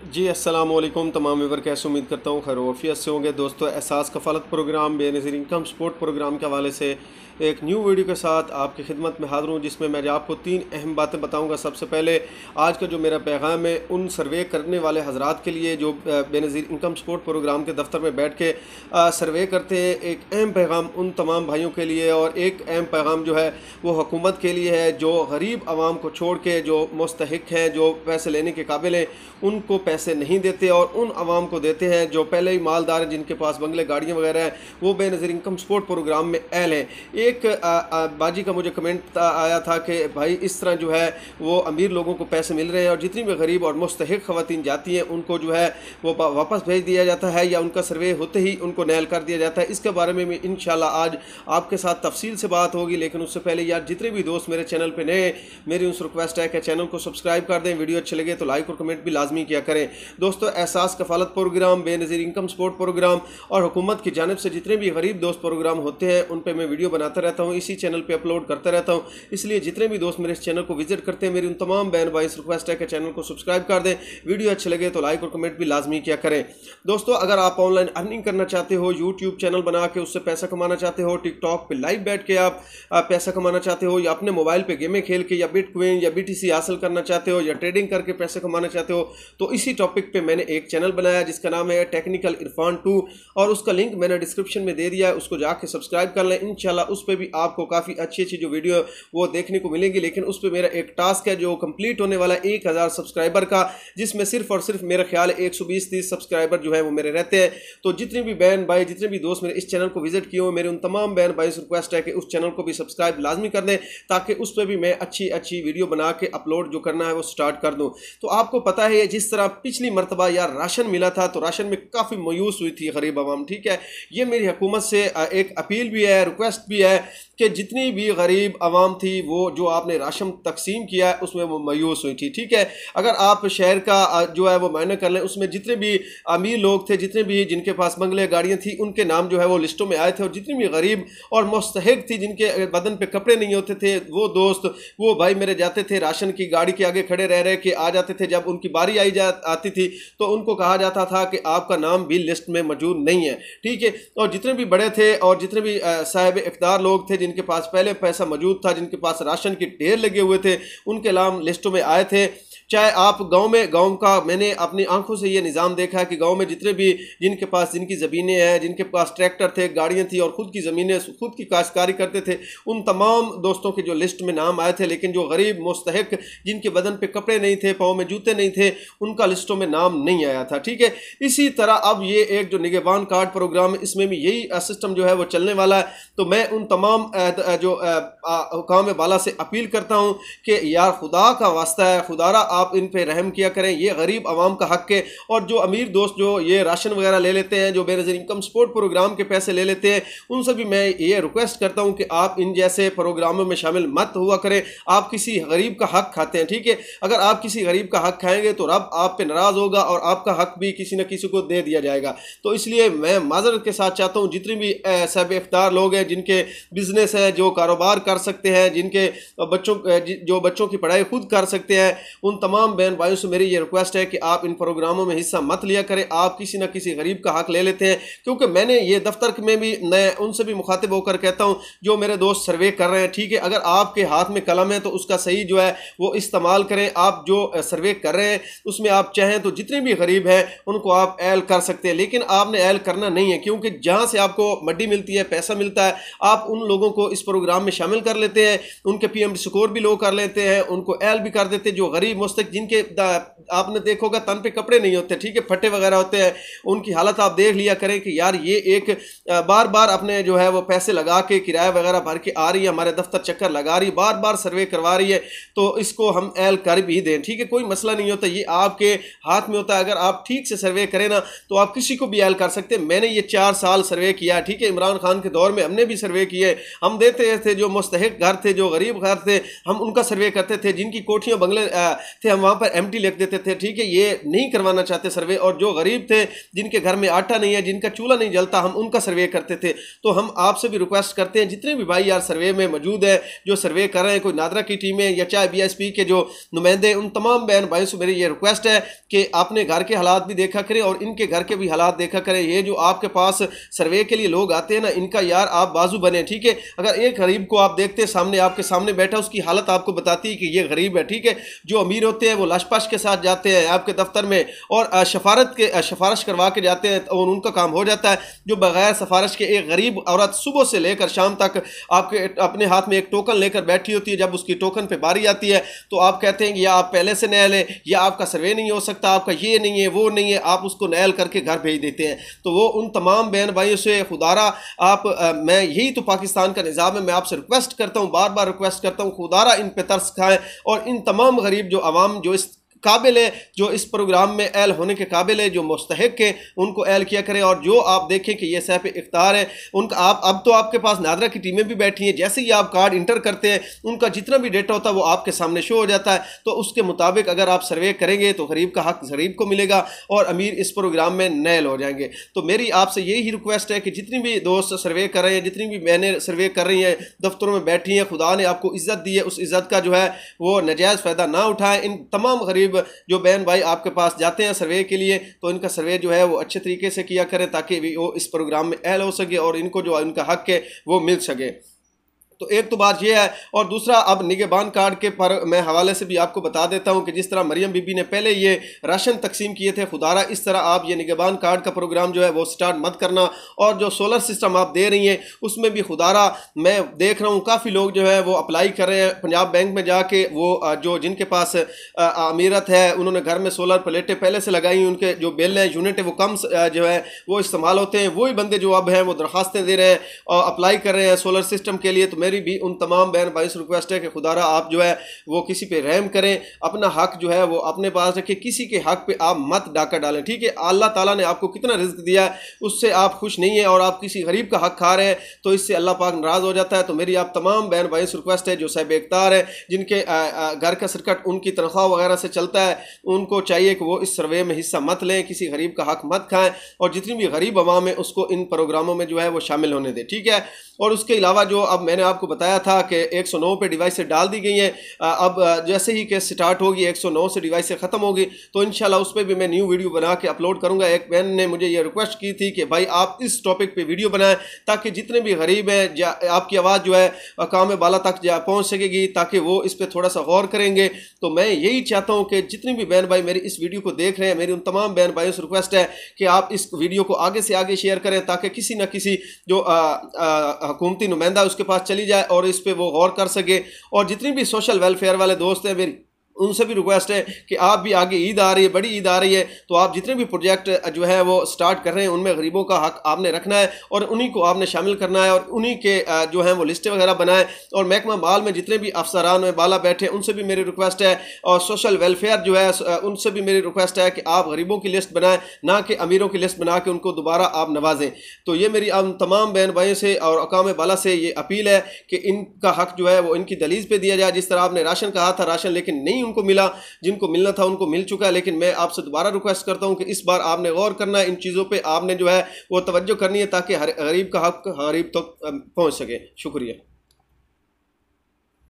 जी अस्सलाम वालेकुम तमाम व्यूवर, कैसे उम्मीद करता हूँ खैर वफ़ियत से होंगे। दोस्तों, Ehsaas Kafaalat program Benazir income support program के हवाले से एक न्यू वीडियो के साथ आपकी खिदमत में हाज़िर हूँ, जिसमें मैं आपको 3 अहम बातें बताऊँगा। सबसे पहले आज का जो मेरा पैगाम है उन सर्वे करने वाले हज़रात के लिए जो बेनज़ीर इनकम सपोर्ट प्रोग्राम के दफ्तर में बैठ के सर्वे करते हैं। एक अहम पैगाम उन तमाम भाइयों के लिए और एक अहम पैगाम जो है वो हुकूमत के लिए है, जो गरीब आवाम को छोड़ के जो मुस्तहिक हैं, जो पैसे लेने के काबिल हैं, उनको पैसे नहीं देते और उन आवाम को देते हैं जो पहले ही मालदार हैं, जिनके पास बंगले गाड़ियाँ वगैरह हैं, वो बेनज़ीर इनकम सपोर्ट प्रोग्राम में अहल हैं। एक बाजी का मुझे कमेंट आया था कि भाई इस तरह जो है वो अमीर लोगों को पैसे मिल रहे हैं और जितनी भी गरीब और मुस्तहिक ख़वातीन जाती हैं उनको जो है वो वापस भेज दिया जाता है या उनका सर्वे होते ही उनको नैल कर दिया जाता है। इसके बारे में इंशाल्लाह आज आपके साथ तफसील से बात होगी, लेकिन उससे पहले यार जितने भी दोस्त मेरे चैनल पर नए, मेरी उनसे रिक्वेस्ट है कि चैनल को सब्सक्राइब कर दें, वीडियो अच्छे लगे तो लाइक और कमेंट भी लाजमी किया करें। दोस्तों, Ehsaas Kafaalat program, Benazir income support program और हुकूमत की जानिब से जितने भी गरीब दोस्त प्रोग्राम होते हैं उन पर मैं वीडियो बनाता रहता हूँ, इसी चैनल पे अपलोड करता रहता हूँ। इसलिए जितने भी दोस्त मेरे इस चैनल को विजिट करते हैं, मेरी उन तमाम बहन भाई से रिक्वेस्ट है कि चैनल को सब्सक्राइब कर दें, वीडियो अच्छे लगे तो लाइक और कमेंट भी लाजमी किया करें। दोस्तों, अगर आप ऑनलाइन अर्निंग करना चाहते हो, यूट्यूब चैनल बना के उससे पैसा कमाना चाहते हो, टिकटॉक पर लाइव बैठ के आप पैसा कमाना चाहते हो, या अपने मोबाइल पर गेमें खेल के या बिटकॉइन या BTC हासिल करना चाहते हो, या ट्रेडिंग करके पैसे कमाना चाहते हो, तो इसी टॉपिक पे मैंने एक चैनल बनाया जिसका नाम है टेक्निकल इरफान 2 और उसका लिंक मैंने डिस्क्रिप्शन में दे दिया है, उसको जाके सब्सक्राइब कर लें। इंशाल्लाह उस पर भी आपको काफ़ी अच्छी अच्छी जो वीडियो वो देखने को मिलेंगी, लेकिन उस पर मेरा एक टास्क है जो कंप्लीट होने वाला है 1000 सब्सक्राइबर का, जिसमें सिर्फ और सिर्फ मेरा ख्याल है 120-130 सब्सक्राइबर जो है वो मेरे रहते हैं। तो जितने भी बहन भाई, जितने भी दोस्त मेरे इस चैनल को विजिट किए हो, मेरे उन तमाम बहन भाई से रिक्वेस्ट है कि उस चैनल को भी सब्सक्राइब लाजमी कर दें, ताकि उस पर भी मैं अच्छी अच्छी वीडियो बना के अपलोड जो करना है वो स्टार्ट कर दूँ। तो आपको पता है जिस तरह पिछली मरतबा यार राशन मिला था तो राशन में काफ़ी मायूस हुई थी गरीब आवाम, ठीक है। ये मेरी हुकूमत से एक अपील भी है, रिक्वेस्ट भी है कि जितनी भी गरीब आवाम थी वो जो आपने राशन तकसीम किया है उसमें वो मायूस हुई थी, ठीक है। अगर आप शहर का जो है वो मायना कर लें, उसमें जितने भी अमीर लोग थे, जितने भी जिनके पास बंगले गाड़ियाँ थी, उनके नाम जो है वो लिस्टों में आए थे, और जितनी भी गरीब और मुस्तहिक थी जिनके बदन पे कपड़े नहीं होते थे, वो दोस्त वो भाई मेरे जाते थे राशन की गाड़ी के आगे खड़े रह रहे के आ जाते थे। जब उनकी बारी आती थी तो उनको कहा जाता था कि आपका नाम भी लिस्ट में मौजूद नहीं है, ठीक है। और जितने भी बड़े थे और जितने भी साहिब इक़्तिदार लोग थे, जिनके पास पहले पैसा मौजूद था, जिनके पास राशन के ढेर लगे हुए थे, उनके नाम लिस्टों में आए थे। चाहे आप गांव का मैंने अपनी आंखों से ये निज़ाम देखा है कि गांव में जितने भी जिनके पास जिनकी ज़मीनें हैं, जिनके पास ट्रैक्टर थे, गाड़ियां थी और ख़ुद की ज़मीनें, खुद की काश्तकारी करते थे, उन तमाम दोस्तों के जो लिस्ट में नाम आए थे। लेकिन जो गरीब मुस्तहिक जिनके बदन पे कपड़े नहीं थे, पाँव में जूते नहीं थे, उनका लिस्टों में नाम नहीं आया था, ठीक है। इसी तरह अब ये एक जो निगहबान कार्ड प्रोग्राम है, इसमें भी यही सिस्टम जो है वो चलने वाला है। तो मैं उन तमाम जो हुकाम बाला से अपील करता हूँ कि यार खुदा का वास्ता है, खुदारा आप इन पे रहम किया करें, ये गरीब आवाम का हक है। और जो अमीर दोस्त जो ये राशन वगैरह ले लेते हैं, जो बेनज़ीर इनकम सपोर्ट प्रोग्राम के पैसे ले लेते हैं, उनसे भी मैं ये रिक्वेस्ट करता हूं कि आप इन जैसे प्रोग्रामों में शामिल मत हुआ करें। आप किसी गरीब का हक खाते हैं, ठीक है। अगर आप किसी गरीब का हक खाएंगे तो रब आप पे नाराज़ होगा और आपका हक भी किसी न किसी को दे दिया जाएगा। तो इसलिए मैं माज़रत के साथ चाहता हूँ जितने भी साहिब इख्तियार लोग हैं, जिनके बिजनेस है, जो कारोबार कर सकते हैं, जिनके बच्चों की पढ़ाई खुद कर सकते हैं, उन तमाम बहन भाइयों से मेरी ये रिक्वेस्ट है कि आप इन प्रोग्रामों में हिस्सा मत लिया करें। आप किसी न किसी गरीब का हक ले लेते हैं, क्योंकि मैंने ये दफ्तर में भी मैं उनसे भी मुखातिब होकर कहता हूं जो मेरे दोस्त सर्वे कर रहे हैं, ठीक है। अगर आपके हाथ में कलम है तो उसका सही जो है वो इस्तेमाल करें। आप जो सर्वे कर रहे हैं उसमें आप चाहें तो जितने भी गरीब हैं उनको आप ऐल कर सकते हैं, लेकिन आपने ऐल करना नहीं है, क्योंकि जहाँ से आपको मड्डी मिलती है, पैसा मिलता है, आप उन लोगों को इस प्रोग्राम में शामिल कर लेते हैं, उनके PMD स्कोर भी लो कर लेते हैं, उनको ऐल भी कर देते हैं। जो गरीब मुस्तक जिनके आपने देखोगा तन पे कपड़े नहीं होते, ठीक है, फटे वगैरह होते हैं, उनकी हालत आप देख लिया करें कि यार ये एक बार बार अपने जो है वो पैसे लगा के किराया वगैरह भर के आ रही है, हमारे दफ्तर चक्कर लगा रही है, बार बार सर्वे करवा रही है, तो इसको हम ऐल कर भी दें, ठीक है। कोई मसला नहीं होता, ये आपके हाथ में होता है। अगर आप ठीक से सर्वे करें ना तो आप किसी को भी ऐल कर सकते हैं। मैंने ये 4 साल सर्वे किया, ठीक है। इमरान खान के दौर में हमने भी सर्वे किए, हम देते थे जो मुस्तहिक घर थे, जो गरीब घर थे, हम उनका सर्वे करते थे। जिनकी कोठियाँ बंगले थे हम वहाँ पर एम्प्टी लिख देते थे, ठीक है, ये नहीं करवाना चाहते सर्वे। और जो गरीब थे, जिनके घर में आटा नहीं है, जिनका चूल्हा नहीं जलता, हम उनका सर्वे करते थे। तो हम आपसे भी रिक्वेस्ट करते हैं, जितने भी भाई यार सर्वे में मौजूद है, जो सर्वे कर रहे हैं, कोई नादरा की टीमें या चाहे BSP के जो नुमाइंदे, उन तमाम बहन भाइयों से मेरी ये रिक्वेस्ट है कि आपने घर के हालात भी देखा करें और इनके घर के भी हालात देखा करें। ये जो आपके पास सर्वे के लिए लोग आते हैं ना, इनका यार आप बाजू बने, ठीक है। अगर एक गरीब को आप देखते हैं सामने, आपके सामने बैठा, उसकी हालत आपको बताती है कि ये गरीब है, ठीक है। जो अमीर होते हैं वो लशपश के साथ जाते हैं आपके दफ्तर में और सिफारिश करवा के जाते हैं और उनका काम हो जाता है। जो बगैर सिफारिश के एक गरीब औरत सुबह से लेकर शाम तक आपके अपने हाथ में एक टोकन लेकर बैठी होती है, जब उसकी टोकन पे बारी आती है तो आप कहते हैं कि या आप पहले से नया लें, या आपका सर्वे नहीं हो सकता, आपका ये नहीं है, वो नहीं है, आप उसको नयल करके घर भेज देते हैं। तो वो उन तमाम बहन भाइयों से खुदारा आप मैं यही तो पाकिस्तान का निज़ाम है, मैं आपसे रिक्वेस्ट करता हूँ, बार बार रिक्वेस्ट करता हूँ, खुदारा इन पे तरस खाएं और इन तमाम गरीब जो अवाम जो इस काबिल है, जो इस प्रोग्राम में एल होने के काबिल है, जो मुस्तहिक है, उनको एल किया करें। और जो आप देखें कि ये साहब इख्तार है उनका, आप अब तो आपके पास नादरा की टीमें भी बैठी हैं, जैसे ही आप कार्ड इंटर करते हैं उनका जितना भी डेटा होता है वो आपके सामने शो हो जाता है। तो उसके मुताबिक अगर आप सर्वे करेंगे तो गरीब का हक गरीब को मिलेगा और अमीर इस प्रोग्राम में नयल हो जाएंगे। तो मेरी आपसे यही रिक्वेस्ट है कि जितनी भी दोस्त सर्वे कर रहे हैं, जितनी भी बहनें सर्वे कर रही हैं, दफ्तरों में बैठी हैं, खुदा ने आपको इज्जत दी है, उस इज्जत का जो है वो नाजायज़ फ़ायदा ना उठाएं। इन तमाम गरीब जो बहन भाई आपके पास जाते हैं सर्वे के लिए, तो इनका सर्वे जो है वो अच्छे तरीके से किया करें ताकि वो इस प्रोग्राम में अहल हो सके और इनको जो इनका हक है वो मिल सके। तो एक तो बात यह है। और दूसरा, अब निगहबान कार्ड के पर मैं हवाले से भी आपको बता देता हूं कि जिस तरह मरियम बीबी ने पहले ये राशन तकसीम किए थे, खुदारा इस तरह आप ये निगहबान कार्ड का प्रोग्राम जो है वो स्टार्ट मत करना। और जो सोलर सिस्टम आप दे रही हैं उसमें भी खुदारा मैं देख रहा हूँ काफ़ी लोग जो है वो अप्लाई कर रहे हैं पंजाब बैंक में जाके, वो जो जिनके पास अमीरत है उन्होंने घर में सोलर प्लेटें पहले से लगाई, उनके जो बिल हैं यूनिट है वो कम जो है वो इस्तेमाल होते हैं। वही बंदे जो अब हैं वो दरख्वास्तें दे रहे हैं और अप्लाई कर रहे हैं सोलर सिस्टम के लिए। तो मेरी भी उन तमाम बहन भाई से रिक्वेस्ट है कि खुदारा आप जो है वो किसी पे रहम करें, अपना हक जो है वो अपने पास रखें, किसी के हक पे आप मत डाका डालें, ठीक है। अल्लाह ताला ने आपको कितना रिज़्क दिया है उससे आप खुश नहीं है और आप किसी गरीब का हक खा रहे हैं तो इससे अल्लाह पाक नाराज़ हो जाता है। तो मेरी आप तमाम बहन भाई से रिक्वेस्ट है जो साहिब इख्तियार है, जिनके घर का सर्कट उनकी तनख्वाह वगैरह से चलता है, उनको चाहिए कि वो इस सर्वे में हिस्सा मत लें, किसी गरीब का हक मत खाएं और जितनी भी गरीब अवाम है उसको इन प्रोग्रामों में जो है वो शामिल होने दें, ठीक है। और उसके अलावा जो अब मैंने आपको बताया था कि 109 पे डिवाइसें डाल दी गई हैं, अब जैसे ही केस स्टार्ट होगी 109 से डिवाइसें ख़त्म होगी तो इंशाल्लाह उस पर भी मैं न्यू वीडियो बना के अपलोड करूँगा। एक बहन ने मुझे ये रिक्वेस्ट की थी कि भाई आप इस टॉपिक पे वीडियो बनाएं ताकि जितने भी गरीब हैं आपकी आवाज़ जो है अकाम बाला तक पहुँच सकेगी, ताकि वो इस पर थोड़ा सा गौर करेंगे। तो मैं यही चाहता हूँ कि जितनी भी बहन भाई मेरी इस वीडियो को देख रहे हैं, मेरी उन तमाम बहन भाइयों से रिक्वेस्ट है कि आप इस वीडियो को आगे से आगे शेयर करें ताकि किसी न किसी जो हुकूमती नुमाइंदा उसके पास चली जाए और इस पे वो गौर कर सके। और जितनी भी सोशल वेलफेयर वाले दोस्त हैं मेरी उनसे भी रिक्वेस्ट है कि आप भी आगे ईद आ रही है, बड़ी ईद आ रही है, तो आप जितने भी प्रोजेक्ट जो है वो स्टार्ट कर रहे हैं उनमें गरीबों का हक आपने रखना है और उन्हीं को आपने शामिल करना है और उन्हीं के जो हैं वो लिस्टें वगैरह बनाएं। और महकमा माल में जितने भी अफसरान में बाला बैठे उनसे भी मेरी रिक्वेस्ट है और सोशल वेलफेयर जो है उनसे भी मेरी रिक्वेस्ट है कि आप गरीबों की लिस्ट बनाएं, ना कि अमीरों की लिस्ट बना के उनको दोबारा आप नवाजें। तो ये मेरी तमाम बहन भाइयों से और अकाम बाला से ये अपील है कि इनका हक जो है वो इनकी दलीज पे दिया जाए। जिस तरह आपने राशन कहा था, राशन लेकिन नहीं उनको मिला, जिनको मिलना था उनको मिल चुका है, लेकिन मैं आपसे दोबारा रिक्वेस्ट करता हूं कि इस बार आपने गौर करना है, इन चीज़ों पे आपने जो है वो तवज्जो करनी है ताकि हर गरीब का हक गरीब तक पहुंच सके। शुक्रिया।